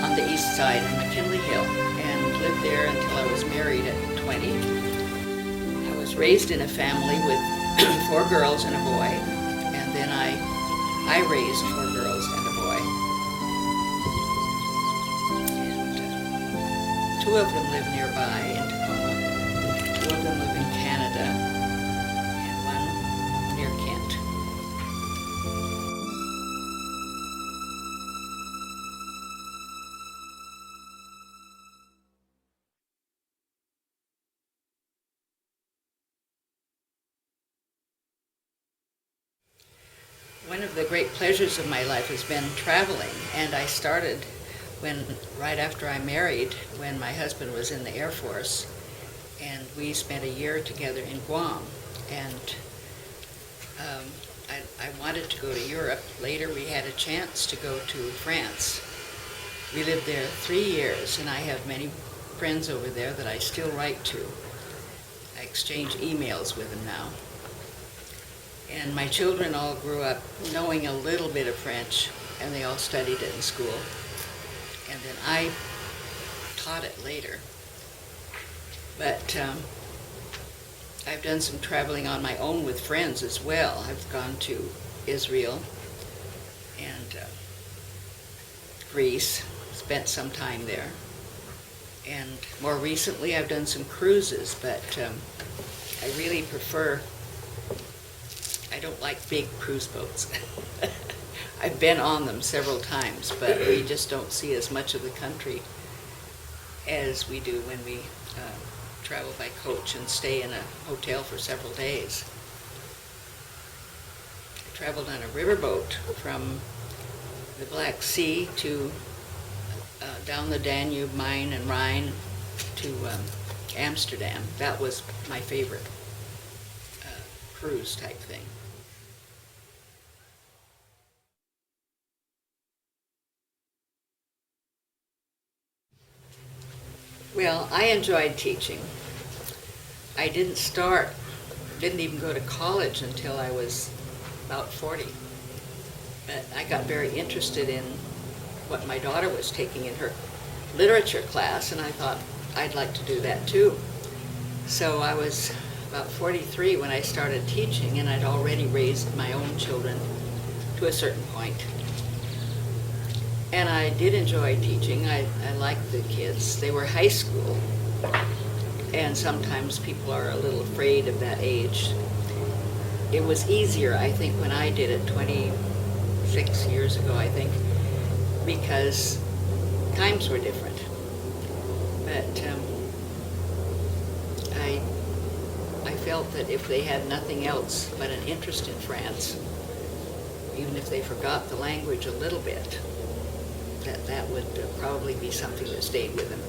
on the east side in McKinley Hill and lived there until I was married at 20. I was raised in a family with 4 girls and a boy, and then I raised 4 girls and a boy. And 2 of them live nearby in Tacoma. 2 of them live in Canada, and 1 near Kent. One of the great pleasures of my life has been traveling, and I started right after I married, when my husband was in the Air Force, and we spent a year together in Guam. And I wanted to go to Europe. Later we had a chance to go to France. We lived there 3 years, and I have many friends over there that I still write to. I exchange emails with them now. And my children all grew up knowing a little bit of French, and they all studied it in school. And then I taught it later. But I've done some traveling on my own with friends as well. I've gone to Israel and Greece, spent some time there. And more recently I've done some cruises, but I really prefer, I don't like big cruise boats. I've been on them several times, but we just don't see as much of the country as we do when we travel by coach and stay in a hotel for several days. I traveled on a riverboat from the Black Sea to down the Danube, Main and Rhine to Amsterdam. That was my favorite cruise type thing. Well, I enjoyed teaching. I didn't even go to college until I was about 40. But I got very interested in what my daughter was taking in her literature class, and I thought I'd like to do that too. So I was about 43 when I started teaching, and I'd already raised my own children to a certain point. And I did enjoy teaching. I liked the kids. They were high school, and sometimes people are a little afraid of that age. It was easier, I think, when I did it 26 years ago, I think, because times were different. But I felt that if they had nothing else but an interest in France, even if they forgot the language a little bit, that would probably be something that stayed with them.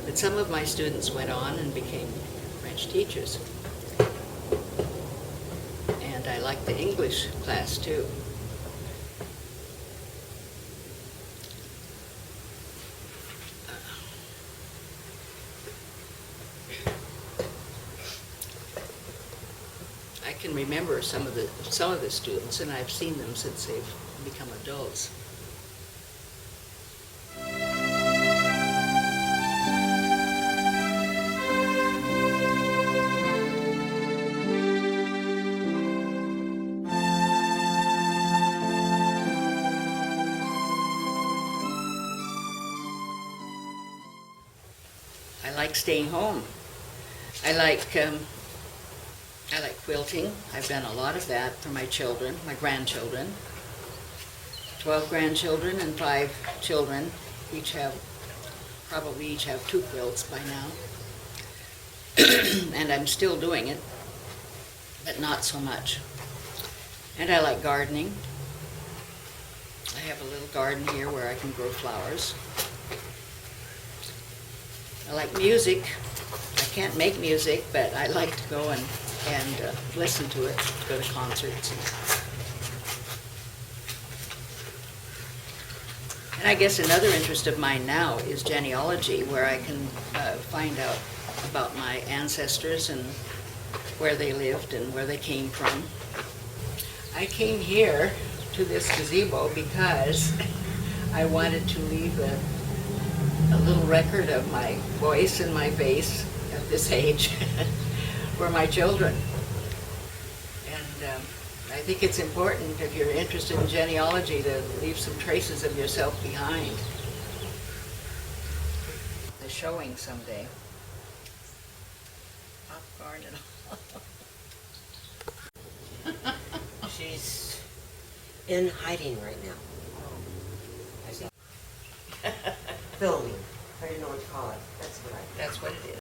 But some of my students went on and became French teachers. And I liked the English class too. I can remember some of the students, and I've seen them since they've become adults. I like staying home. I like quilting. I've done a lot of that for my children, my grandchildren. 12 grandchildren and 5 children. Probably each have 2 quilts by now. And I'm still doing it, but not so much. And I like gardening. I have a little garden here where I can grow flowers. I like music. I can't make music, but I like to go and listen to it, go to concerts. And I guess another interest of mine now is genealogy, where I can find out about my ancestors and where they lived and where they came from. I came here to this gazebo because I wanted to leave a little record of my voice and my face at this age for my children. And I think it's important, if you're interested in genealogy, to leave some traces of yourself behind. The showing someday. Popcorn and all. She's in hiding right now. I see. Filming. I didn't know what to call it. That's what I. That's what it is.